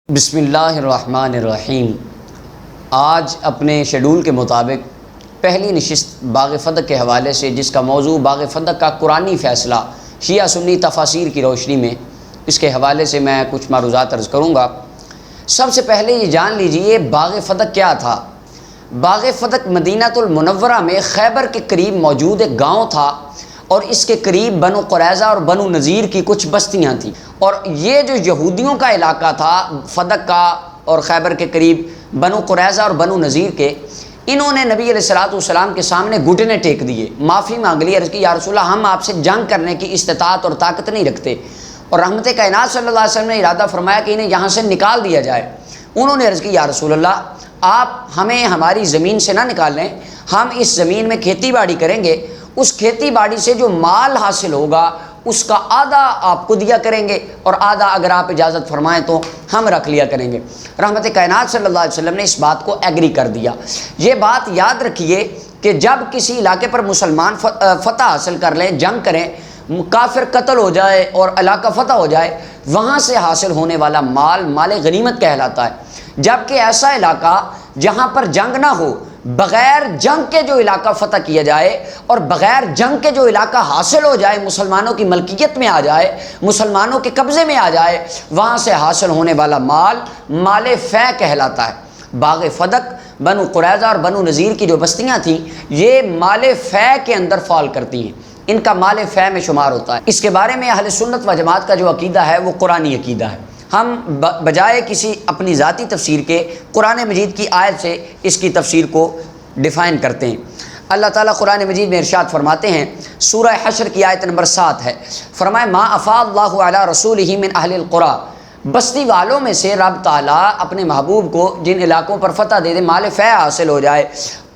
بسم اللہ الرحمن الرحیم۔ آج اپنے شیڈول کے مطابق پہلی نشست باغ فدق کے حوالے سے، جس کا موضوع باغ فدق کا قرآنی فیصلہ شیعہ سنی تفاسیر کی روشنی میں، اس کے حوالے سے میں کچھ معروضات عرض کروں گا۔ سب سے پہلے یہ جان لیجئے باغ فدق کیا تھا۔ باغ فدق مدینہ المنورہ میں خیبر کے قریب موجود ایک گاؤں تھا، اور اس کے قریب بنو قریظہ اور بنو نذیر کی کچھ بستیاں تھیں، اور یہ جو یہودیوں کا علاقہ تھا فدق کا اور خیبر کے قریب بنو قریظہ اور بنو نذیر کے، انہوں نے نبی علیہ الصلوۃ والسلام کے سامنے گھٹنے ٹیک دیے، معافی مانگ لی، عرض کی یا رسول اللہ ہم آپ سے جنگ کرنے کی استطاعت اور طاقت نہیں رکھتے، اور رحمت کائنات صلی اللہ علیہ وسلم نے ارادہ فرمایا کہ انہیں یہاں سے نکال دیا جائے۔ انہوں نے عرض کی یا رسول اللہ آپ ہمیں ہماری زمین سے نہ نکال لیں، ہم اس زمین میں کھیتی باڑی کریں گے، اس کھیتی باڑی سے جو مال حاصل ہوگا اس کا آدھا آپ کو دیا کریں گے، اور آدھا اگر آپ اجازت فرمائیں تو ہم رکھ لیا کریں گے۔ رحمت کائنات صلی اللہ علیہ وسلم نے اس بات کو ایگری کر دیا۔ یہ بات یاد رکھیے کہ جب کسی علاقے پر مسلمان فتح حاصل کر لیں، جنگ کریں، کافر قتل ہو جائے اور علاقہ فتح ہو جائے، وہاں سے حاصل ہونے والا مال مال غنیمت کہلاتا ہے۔ جبکہ ایسا علاقہ جہاں پر جنگ نہ ہو، بغیر جنگ کے جو علاقہ فتح کیا جائے اور بغیر جنگ کے جو علاقہ حاصل ہو جائے، مسلمانوں کی ملکیت میں آ جائے، مسلمانوں کے قبضے میں آ جائے، وہاں سے حاصل ہونے والا مال مال فے کہلاتا ہے۔ باغ فدق، بنو قریظہ اور بنو نذیر کی جو بستیاں تھیں، یہ مال فے کے اندر فال کرتی ہیں، ان کا مال فے میں شمار ہوتا ہے۔ اس کے بارے میں اہل سنت و جماعت کا جو عقیدہ ہے وہ قرآنی عقیدہ ہے۔ ہم بجائے کسی اپنی ذاتی تفسیر کے قرآن مجید کی آیت سے اس کی تفسیر کو ڈیفائن کرتے ہیں۔ اللہ تعالیٰ قرآن مجید میں ارشاد فرماتے ہیں، سورہ حشر کی آیت نمبر 7 ہے، فرمائے ما افاء اللہ علی رسولہ من اہل القریٰ، بستی والوں میں سے رب تعالیٰ اپنے محبوب کو جن علاقوں پر فتح دے دے، مال فے حاصل ہو جائے،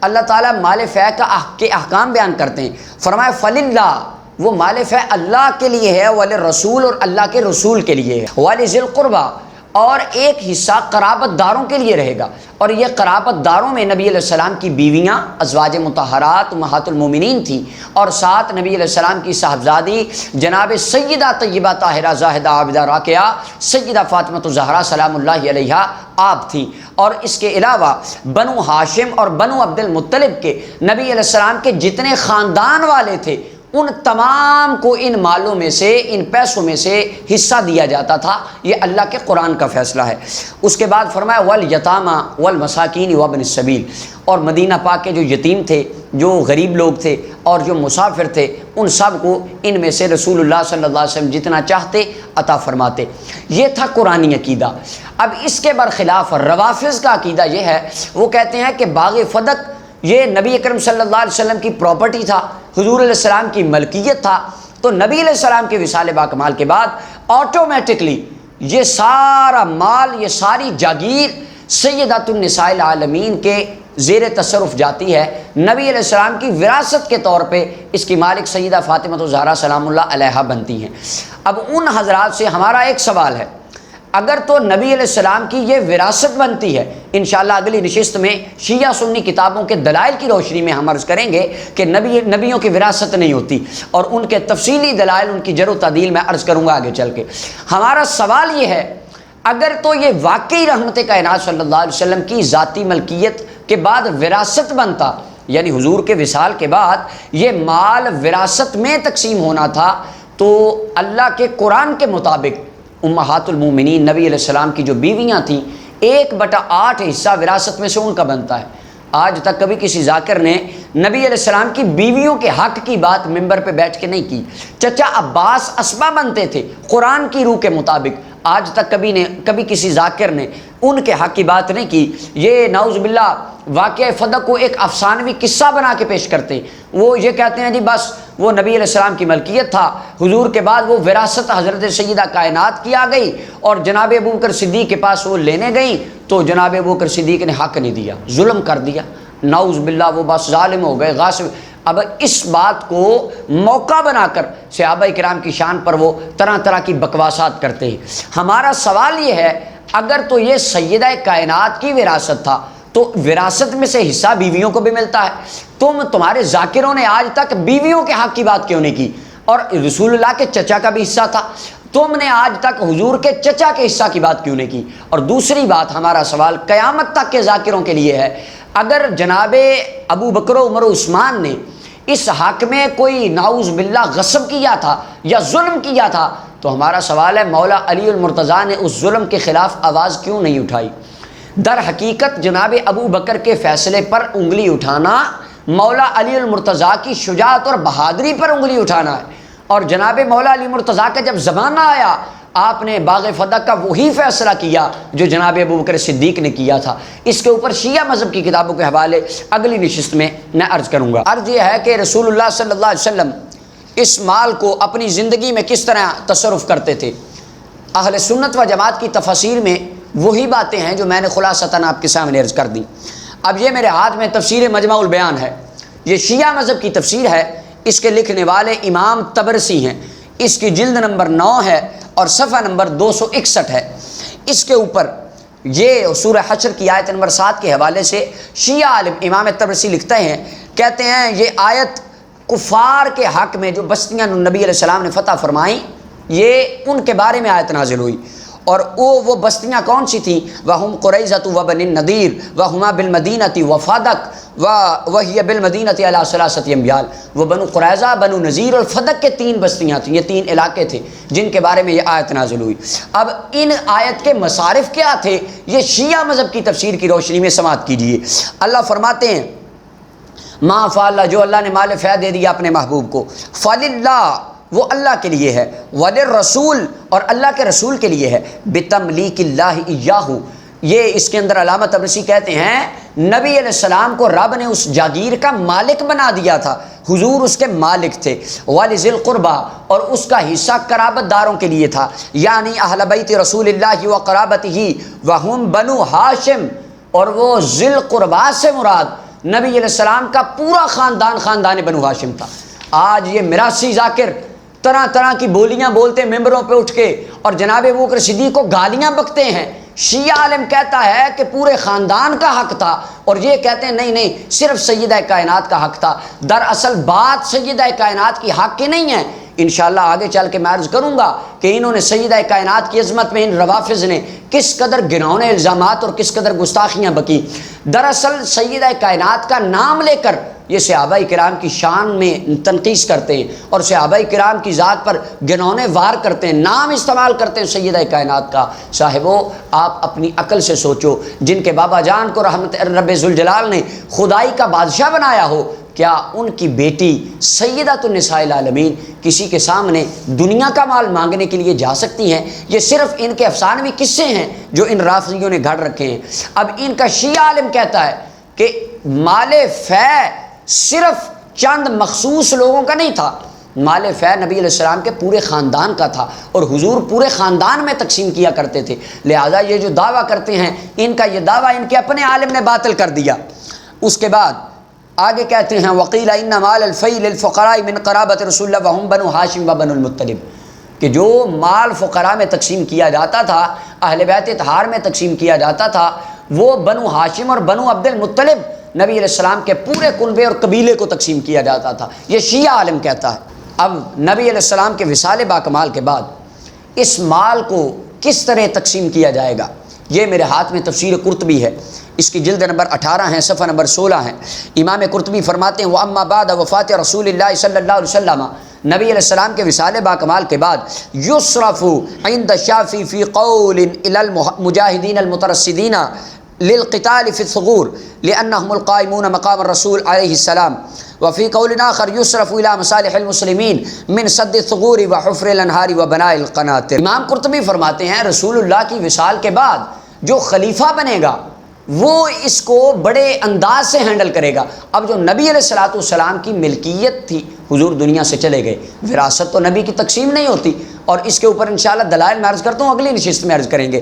اللہ تعالیٰ مال فے کے احکام بیان کرتے ہیں۔ فرمائے فللہ، وہ مال فے اللہ کے لیے ہے، وللرسول، اور اللہ کے رسول کے لیے ہے، ولذی القربیٰ، اور ایک حصہ قرابت داروں کے لیے رہے گا، اور یہ قرابت داروں میں نبی علیہ السلام کی بیویاں ازواج مطہرات امہات المومنین تھیں، اور ساتھ نبی علیہ السلام کی صاحبزادی جناب سیدہ طیبہ طاہرہ زاہدہ عابدہ راکعہ سیدہ فاطمہ الزہرا سلام اللہ علیہا آپ تھیں، اور اس کے علاوہ بنو ہاشم اور بنو عبد المطلب کے نبی علیہ السلام کے جتنے خاندان والے تھے، ان تمام کو ان مالوں میں سے، ان پیسوں میں سے حصہ دیا جاتا تھا۔ یہ اللہ کے قرآن کا فیصلہ ہے۔ اس کے بعد فرمایا والیتامی والمساکین وابن السبیل، اور مدینہ پاک کے جو یتیم تھے، جو غریب لوگ تھے اور جو مسافر تھے، ان سب کو ان میں سے رسول اللہ صلی اللہ علیہ وسلم جتنا چاہتے عطا فرماتے۔ یہ تھا قرآنی عقیدہ۔ اب اس کے برخلاف روافض کا عقیدہ یہ ہے، وہ کہتے ہیں کہ باغ فدق یہ نبی اکرم صلی اللہ علیہ وسلم کی پراپرٹی تھا، حضور علیہ السلام کی ملکیت تھا، تو نبی علیہ السلام کے وصال باکمال کے بعد آٹومیٹکلی یہ سارا مال، یہ ساری جاگیر سیدۃ النساء العالمین کے زیر تصرف جاتی ہے، نبی علیہ السلام کی وراثت کے طور پہ اس کی مالک سیدہ فاطمہ الزہرا سلام اللہ علیہا بنتی ہیں۔ اب ان حضرات سے ہمارا ایک سوال ہے، اگر تو نبی علیہ السلام کی یہ وراثت بنتی ہے، انشاءاللہ اگلی نشست میں شیعہ سنی کتابوں کے دلائل کی روشنی میں ہم عرض کریں گے کہ نبیوں کی وراثت نہیں ہوتی، اور ان کے تفصیلی دلائل، ان کی جر و تعدیل میں عرض کروں گا آگے چل کے۔ ہمارا سوال یہ ہے، اگر تو یہ واقعی رحمت کائنات صلی اللہ علیہ وسلم کی ذاتی ملکیت کے بعد وراثت بنتا، یعنی حضور کے وصال کے بعد یہ مال وراثت میں تقسیم ہونا تھا، تو اللہ کے قرآن کے مطابق امہات المومنین نبی علیہ السلام کی جو بیویاں تھیں، 1/8 حصہ وراثت میں سے ان کا بنتا ہے۔ آج تک کبھی کسی ذاکر نے نبی علیہ السلام کی بیویوں کے حق کی بات ممبر پہ بیٹھ کے نہیں کی۔ چچا عباس اسبا بنتے تھے قرآن کی روح کے مطابق، آج تک کبھی کسی ذاکر نے ان کے حق کی بات نہیں کی۔ یہ نعوذ باللہ واقعہ فدق کو ایک افسانوی قصہ بنا کے پیش کرتے ہیں۔ وہ یہ کہتے ہیں جی بس وہ نبی علیہ السلام کی ملکیت تھا، حضور کے بعد وہ وراثت حضرت سیدہ کائنات کی آ گئی، اور جناب ابوبکر صدیق کے پاس وہ لینے گئیں، تو جناب ابوبکر صدیق نے حق نہیں دیا، ظلم کر دیا، نعوذ باللہ وہ بس ظالم ہو گئے، غاصب۔ اب اس بات کو موقع بنا کر صحابہ کرام کی شان پر وہ طرح طرح کی بکواسات کرتے ہیں۔ ہمارا سوال یہ ہے، اگر تو یہ سیدہ کائنات کی وراثت تھا، تو وراثت میں سے حصہ بیویوں کو بھی ملتا ہے۔ تمہارے ذاکروں نے آج تک بیویوں کے حق کی بات کیوں نہیں کی؟ اور رسول اللہ کے چچا کا بھی حصہ تھا، تم نے آج تک حضور کے چچا کے حصہ کی بات کیوں نہیں کی؟ اور دوسری بات، ہمارا سوال قیامت تک کے ذاکروں کے لیے ہے، اگر جناب ابو بکر و عمر و عثمان نے اس حق میں کوئی نعوذ باللہ غصب کیا تھا یا ظلم کیا تھا، تو ہمارا سوال ہے مولا علی المرتضیٰ نے اس ظلم کے خلاف آواز کیوں نہیں اٹھائی؟ در حقیقت جناب ابو بکر کے فیصلے پر انگلی اٹھانا مولا علی المرتضیٰ کی شجاعت اور بہادری پر انگلی اٹھانا ہے، اور جناب مولا علی مرتضیٰ کا جب زمانہ آیا آپ نے باغ فتح کا وہی فیصلہ کیا جو جناب ابو بکر صدیق نے کیا تھا۔ اس کے اوپر شیعہ مذہب کی کتابوں کے حوالے اگلی نشست میں میں عرض کروں گا۔ عرض یہ ہے کہ رسول اللہ صلی اللہ علیہ وسلم اس مال کو اپنی زندگی میں کس طرح تصرف کرتے تھے۔ اہل سنت و جماعت کی تفاسیر میں وہی باتیں ہیں جو میں نے خلاصتاً آپ کے سامنے عرض کر دی۔ اب یہ میرے ہاتھ میں تفسیر مجمع البیان ہے، یہ شیعہ مذہب کی تفسیر ہے، اس کے لکھنے والے امام طبرسی ہیں، اس کی جلد نمبر 9 ہے اور صفحہ نمبر 261 ہے۔ اس کے اوپر یہ سورہ حشر کی آیت نمبر 7 کے حوالے سے شیعہ عالم امام طبرسی لکھتے ہیں، کہتے ہیں یہ آیت کفار کے حق میں جو بستیاں نبی علیہ السلام نے فتح فرمائیں، یہ ان کے بارے میں آیت نازل ہوئی، اور وہ بستیاں کون سی تھیں؟ وَهُمْ قُرَيْظَةُ وَبَنِي النَّضِيرِ وَهُمَا بِالْمَدِينَةِ وَفَدَقَ وَهِيَ بِالْمَدِينَةِ عَلَىٰ 3 أَمْيَالٍ۔ وہ بنو قریظہ، بنو نذیر اور فدق کے 3 بستیاں تھیں، یہ 3 علاقے تھے جن کے بارے میں یہ آیت نازل ہوئی۔ اب ان آیت کے مصارف کیا تھے، یہ شیعہ مذہب کی تفسیر کی روشنی میں سماعت کیجیے۔ اللہ فرماتے ہیں ما فعل، جو اللہ نے مال فیع دے دیا اپنے محبوب کو، فللہ، وہ اللہ کے لیے ہے، وللرسول، اور اللہ کے رسول کے لیے ہے، بتملیک اللہ ایاہ۔ یہ اس کے اندر علامہ طبرسی کہتے ہیں نبی علیہ السلام کو رب نے اس جاگیر کا مالک بنا دیا تھا، حضور اس کے مالک تھے، وَلِذِي الْقُرْبَى، اور اس کا حصہ قرابت داروں کے لیے تھا، یعنی اہل بیت رسول اللہ و قرابتہ وہم بنو ہاشم، اور وہ ذی القربیٰ سے مراد نبی علیہ السلام کا پورا خاندان، خاندان بنو ہاشم تھا۔ آج یہ میراثی ذاکر طرح طرح کی بولیاں بولتے ہیں ممبروں پہ اٹھ کے، اور جناب ابو بکر صدیق کو گالیاں بکتے ہیں۔ شیعہ عالم کہتا ہے کہ پورے خاندان کا حق تھا، اور یہ کہتے ہیں نہیں نہیں صرف سیدہ کائنات کا حق تھا۔ دراصل بات سیدہ کائنات کی حق کی نہیں ہے، انشاءاللہ آگے چل کے میں عرض کروں گا کہ انہوں نے سیدہ کائنات کی عظمت میں ان روافظ نے کس قدر گھناؤنے الزامات اور کس قدر گستاخیاں بکی۔ دراصل سیدہ کائنات کا نام لے کر یہ صحابہ کرام کی شان میں تنقیص کرتے ہیں، اور صحابہ کرام کی ذات پر گنونے وار کرتے ہیں، نام استعمال کرتے ہیں سیدہ کائنات کا۔ صاحبو آپ اپنی عقل سے سوچو، جن کے بابا جان کو رحمت رب ذوالجلال نے خدائی کا بادشاہ بنایا ہو، کیا ان کی بیٹی سیدۃ النساء العالمین کسی کے سامنے دنیا کا مال مانگنے کے لیے جا سکتی ہیں؟ یہ صرف ان کے افسانوی قصے ہیں جو ان رافضیوں نے گھڑ رکھے ہیں۔ اب ان کا شیعہ عالم کہتا ہے کہ مال فیع صرف چند مخصوص لوگوں کا نہیں تھا، مال فیع نبی علیہ السلام کے پورے خاندان کا تھا، اور حضور پورے خاندان میں تقسیم کیا کرتے تھے۔ لہذا یہ جو دعویٰ کرتے ہیں، ان کا یہ دعویٰ ان کے اپنے عالم نے باطل کر دیا۔ اس کے بعد آگے کہتے ہیں وقیل ان مال الفیء للفقراء من قرابۃ رسول اللہ وهم بنو ہاشم و بنو المطلب، کہ جو مال فقراء میں تقسیم کیا جاتا تھا، اہل بیت اطہار میں تقسیم کیا جاتا تھا، وہ بنو ہاشم اور بنو عبد المطلب نبی علیہ السلام کے پورے کنبے اور قبیلے کو تقسیم کیا جاتا تھا، یہ شیعہ عالم کہتا ہے۔ اب نبی علیہ السلام کے وصال باکمال کے بعد اس مال کو کس طرح تقسیم کیا جائے گا، یہ میرے ہاتھ میں تفسیر قرطبی ہے، اس کی جلد نمبر 18 ہے، صفحہ نمبر 16 ہے۔ امام قرطبی فرماتے ہیں وَأَمَّا بَعْدَ وفات رسول اللہ صلی اللہ علیہ وسلم، نبی علیہ السلام کے وصال باکمال کے بعد یصرف عند الشافعی فی قول الی المجاہدین المترصدین للقتال فی الثغور لأنهم القائمون مقام الرسول علیہ السلام، وفی قول آخر یصرف الی مصالح المسلمین من سد الثغور وحفر الانہار وبناء القناطر۔ امام قرطبی فرماتے ہیں رسول اللہ کی وصال کے بعد جو خلیفہ بنے گا وہ اس کو بڑے انداز سے ہینڈل کرے گا۔ اب جو نبی علیہ السلام کی ملکیت تھی، حضور دنیا سے چلے گئے، وراثت تو نبی کی تقسیم نہیں ہوتی، اور اس کے اوپر انشاءاللہ دلائل میں عرض کرتا ہوں، اگلی نشست میں عرض کریں گے۔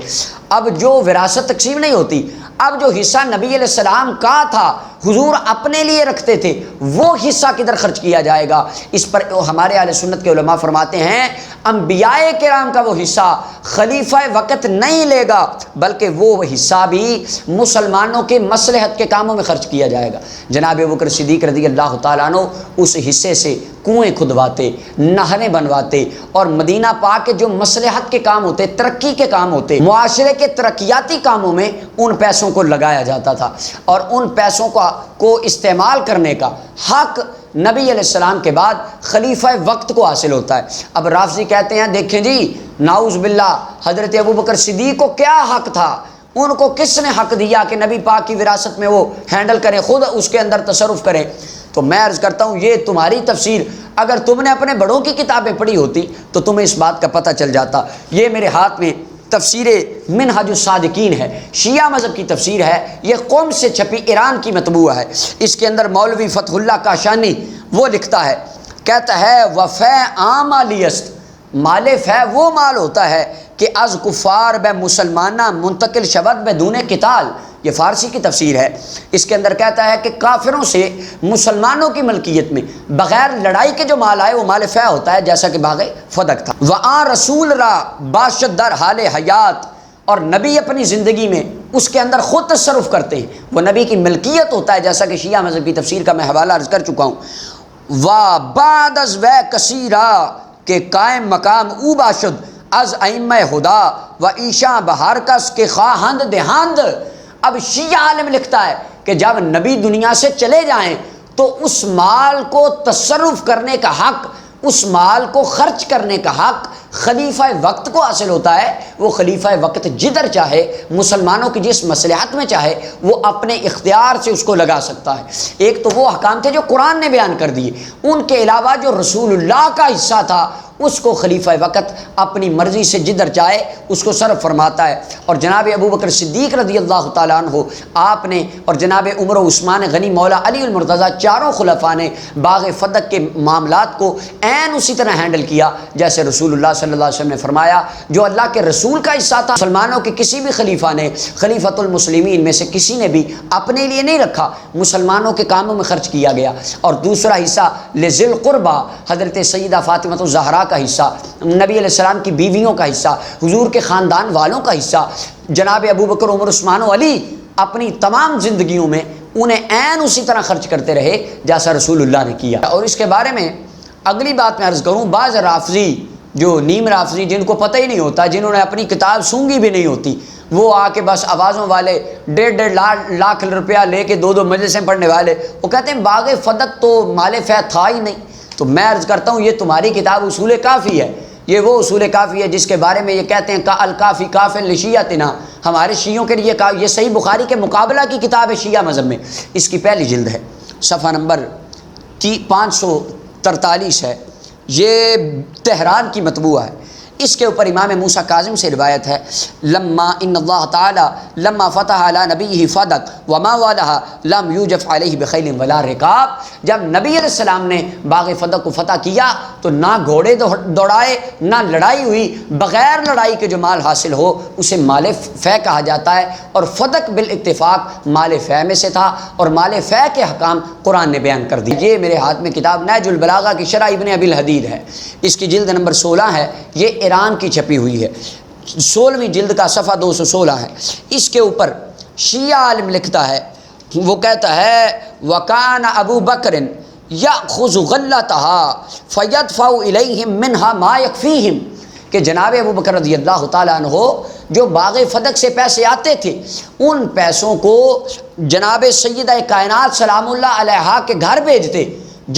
اب جو وراثت تقسیم نہیں ہوتی، اب جو حصہ نبی علیہ السلام کا تھا حضور اپنے لیے رکھتے تھے وہ حصہ کدھر خرچ کیا جائے گا؟ اس پر ہمارے اہل سنت کے علماء فرماتے ہیں انبیاء کرام کا وہ حصہ خلیفہ وقت نہیں لے گا، بلکہ وہ حصہ بھی مسلمانوں کے مصلحت کے کاموں میں خرچ کیا جائے گا۔ جناب ابوبکر صدیق رضی اللہ تعالیٰ عنہ اس حصے سے کنویں کھدواتے، نہریں بنواتے، اور مدینہ پاک کے جو مصلحت کے کام ہوتے، ترقی کے کام ہوتے، معاشرے کے ترقیاتی کاموں میں ان پیسوں کو لگایا جاتا تھا، اور ان پیسوں کو استعمال کرنے کا حق نبی علیہ السلام کے بعد خلیفہ وقت کو حاصل ہوتا ہے۔ اب رافضی کہتے ہیں دیکھیں جی نعوذ باللہ حضرت ابوبکر صدیق کو کیا حق تھا، ان کو کس نے حق دیا کہ نبی پاک کی وراثت میں وہ ہینڈل کریں، خود اس کے اندر تصرف کریں؟ تو میں عرض کرتا ہوں یہ تمہاری تفسیر، اگر تم نے اپنے بڑوں کی کتابیں پڑھی ہوتی تو تمہیں اس بات کا پتہ چل جاتا۔ یہ میرے ہاتھ میں تفسیر منہج الصادقین ہے، شیعہ مذہب کی تفسیر ہے، یہ قم سے چھپی ایران کی مطبوع ہے۔ اس کے اندر مولوی فتح اللہ کاشانی وہ لکھتا ہے، کہتا ہے وفے عام لیست، مال فے وہ مال ہوتا ہے کہ از کفار بے مسلمانہ منتقل شود بدون قتال، یہ فارسی کی تفسیر ہے۔ اس کے اندر کہتا ہے کہ کافروں سے مسلمانوں کی ملکیت میں بغیر لڑائی کے جو مال آئے وہ مال فے ہوتا ہے، جیسا کہ باغ فدق تھا۔ وآن رسول را باشد در حال حیات، اور نبی اپنی زندگی میں اس کے اندر خود تصرف کرتے ہیں، وہ نبی کی ملکیت ہوتا ہے، جیسا کہ شیعہ مذہب کی تفسیر کا میں حوالہ عرض کر چکا ہوں۔ وبعد از و کثیرہ، کہ قائم مقام او باشد از ائمہ خدا و ایشاں بہار کس کے خواہند دہاند۔ اب شیعہ عالم لکھتا ہے کہ جب نبی دنیا سے چلے جائیں تو اس مال کو تصرف کرنے کا حق، اس مال کو خرچ کرنے کا حق خلیفہ وقت کو حاصل ہوتا ہے۔ وہ خلیفہ وقت جدھر چاہے، مسلمانوں کی جس مصلحت میں چاہے، وہ اپنے اختیار سے اس کو لگا سکتا ہے۔ ایک تو وہ احکام تھے جو قرآن نے بیان کر دیے، ان کے علاوہ جو رسول اللہ کا حصہ تھا اس کو خلیفہ وقت اپنی مرضی سے جدھر چاہے اس کو صرف فرماتا ہے۔ اور جناب ابوبکر صدیق رضی اللہ تعالیٰ عنہ آپ نے، اور جناب عمر و عثمان غنی، مولا علی المرتضیٰ، چاروں خلفاء نے باغ فدق کے معاملات کو عین اسی طرح ہینڈل کیا جیسے رسول اللہ صلی اللہ علیہ وسلم نے فرمایا۔ جو اللہ کے رسول کا حصہ تھا مسلمانوں کے کسی بھی خلیفہ نے، خلیفۃ المسلمین میں سے کسی نے بھی اپنے لیے نہیں رکھا، مسلمانوں کے کاموں میں خرچ کیا گیا۔ اور دوسرا حصہ لذی القربہ، حضرت سیدہ فاطمہ الزہرا کا حصہ، نبی علیہ السلام کی بیویوں کا حصہ، حضور کے خاندان والوں کا حصہ، جناب ابوبکر، عمر، عثمان و علی اپنی تمام زندگیوں میں انہیں عین اسی طرح خرچ کرتے رہے جیسا رسول اللہ نے کیا۔ اور اس کے بارے میں اگلی بات میں عرض کروں، بعض رافضی جو نیم رافضی جن کو پتہ ہی نہیں ہوتا، جنہوں نے اپنی کتاب سونگی بھی نہیں ہوتی، وہ آ کے بس آوازوں والے 1.5 لاکھ روپیہ لے کے 2 مجلسیں پڑھنے والے، وہ کہتے ہیں باغ فدق تو مال فے تھا ہی نہیں۔ تو میں عرض کرتا ہوں یہ تمہاری کتاب اصول کافی ہے، یہ وہ اصول کافی ہے جس کے بارے میں یہ کہتے ہیں الکافی کافٍ لشیعتنا، ہمارے شیعوں کے لیے یہ صحیح بخاری کے مقابلہ کی کتاب ہے شیعہ مذہب میں۔ اس کی پہلی جلد ہے، صفحہ نمبر 543 ہے، یہ تہران کی مطبوع ہے۔ اس کے اوپر امام موسیٰ کاظم سے روایت ہے، لما ان اللہ تعالی لما فتح علی نبیہ فدق وما والہ لم یوجف علیہ بخیل ولا رکاب، جب نبی علیہ السلام نے باغ فدق کو فتح کیا تو نہ گھوڑے دوڑائے، نہ لڑائی ہوئی، بغیر لڑائی کے جو مال حاصل ہو اسے مال فے کہا جاتا ہے، اور فدق بالاتفاق مال فے میں سے تھا، اور مال فے کے حکام قرآن نے بیان کر دی۔ یہ میرے ہاتھ میں کتاب نہج البلاغہ کی شرح ابن ابی الحدید ہے، اس کی جلد نمبر 16 ہے، یہ ایران کی چھپی ہوئی ہے، 16ویں جلد کا صفحہ 216 ہے۔ اس کے اوپر شیعہ عالم لکھتا ہے، وہ کہتا ہے وَكَانَ أَبُو بَكْرٍ يَأْخُذُ غَلَّتَهَا فَيَدْفَعُ إِلَيْهِمْ مِنْهَا مَا يَكْفِيهِمْ، کہ جناب ابو بکر رضی اللہ تعالیٰ عنہ جو باغ فدق سے پیسے آتے تھے ان پیسوں کو جناب سیدہ کائنات سلام اللہ علیہا کے گھر بھیجتے،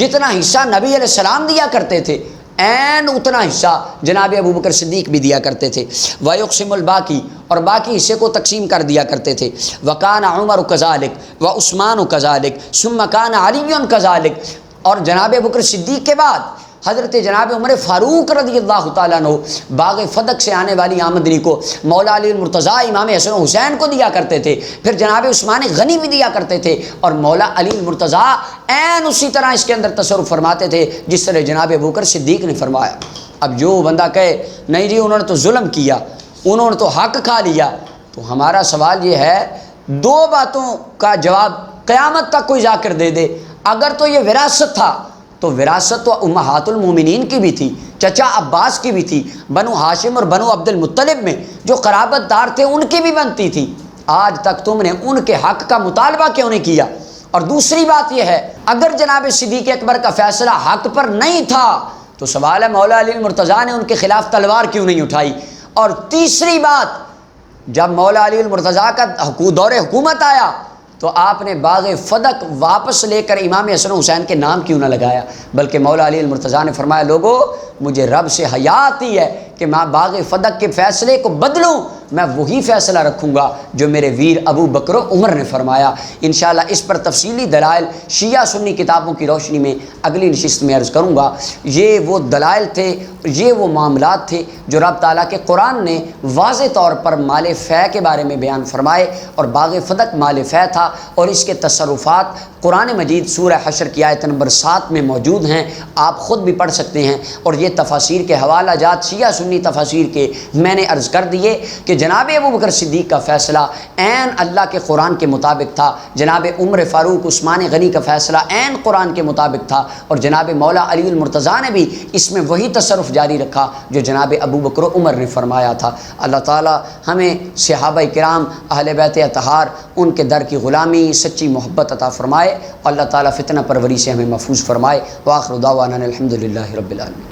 جتنا حصہ نبی علیہ السلام دیا کرتے تھے این اتنا حصہ جناب ابو بکر صدیق بھی دیا کرتے تھے۔ وَيُقْسِمُ الْبَاقِي، اور باقی حصے کو تقسیم کر دیا کرتے تھے۔ وَكَانَ عُمَرُ كَذَلِكَ وَعُثْمَانُ كَذَلِكَ ثُمَّ كَانَ عَلِيٌّ كَذَلِكَ، اور جناب ابو بکر صدیق کے بعد حضرت جناب عمر فاروق رضی اللہ تعالیٰ عنہ باغ فدق سے آنے والی آمدنی کو مولا علی المرتضیٰ امام حسن و حسین کو دیا کرتے تھے، پھر جناب عثمان غنی بھی دیا کرتے تھے، اور مولا علی المرتضیٰ عین اسی طرح اس کے اندر تصرف فرماتے تھے جس طرح جناب ابوبکر صدیق نے فرمایا۔ اب جو بندہ کہے نہیں جی انہوں نے تو ظلم کیا، انہوں نے تو حق کھا لیا، تو ہمارا سوال یہ ہے 2 باتوں کا جواب قیامت تک کوئی جا کر دے دے۔ اگر تو یہ وراثت تھا تو وراثت تو امہات المومنین کی بھی تھی، چچا عباس کی بھی تھی، بنو ہاشم اور بنو عبد المطلب میں جو قرابت دار تھے ان کی بھی بنتی تھی۔ آج تک تم نے ان کے حق کا مطالبہ کیوں نہیں کیا؟ اور دوسری بات یہ ہے، اگر جناب صدیق اکبر کا فیصلہ حق پر نہیں تھا تو سوال ہے مولا علی المرتضیٰ نے ان کے خلاف تلوار کیوں نہیں اٹھائی؟ اور تیسری بات، جب مولا علی المرتضیٰ کا دور حکومت آیا تو آپ نے باغ فدق واپس لے کر امام حسن حسین کے نام کیوں نہ لگایا، بلکہ مولا علی المرتضیٰ نے فرمایا لوگو مجھے رب سے حیا آتی ہے کہ میں باغ فدق کے فیصلے کو بدلوں، میں وہی فیصلہ رکھوں گا جو میرے ویر ابو بکر و عمر نے فرمایا۔ انشاءاللہ اس پر تفصیلی دلائل شیعہ سنی کتابوں کی روشنی میں اگلی نشست میں عرض کروں گا۔ یہ وہ دلائل تھے، یہ وہ معاملات تھے جو رب تعالیٰ کے قرآن نے واضح طور پر مال فے کے بارے میں بیان فرمائے، اور باغ فدق مال فے تھا، اور اس کے تصرفات قرآن مجید سورہ حشر کی آیت نمبر 7 میں موجود ہیں، آپ خود بھی پڑھ سکتے ہیں۔ اور یہ تفاسیر کے حوالہ جات شیعہ سنی تفاسیر کے میں نے عرض کر دیے کہ جناب ابو بکر صدیق کا فیصلہ عین اللہ کے قرآن کے مطابق تھا، جناب عمر فاروق عثمان غنی کا فیصلہ عین قرآن کے مطابق تھا، اور جناب مولا علی المرتضیٰ نے بھی اس میں وہی تصرف جاری رکھا جو جناب ابو بکر عمر نے فرمایا تھا۔ اللہ تعالی ہمیں صحابہ کرام اہل بیت اطہار ان کے در کی غلامی سچی محبت عطا فرمائے، اللہ تعالی فتنہ پروری سے ہمیں محفوظ فرمائے۔ وآخر دعوانا الحمدللہ رب العالمین۔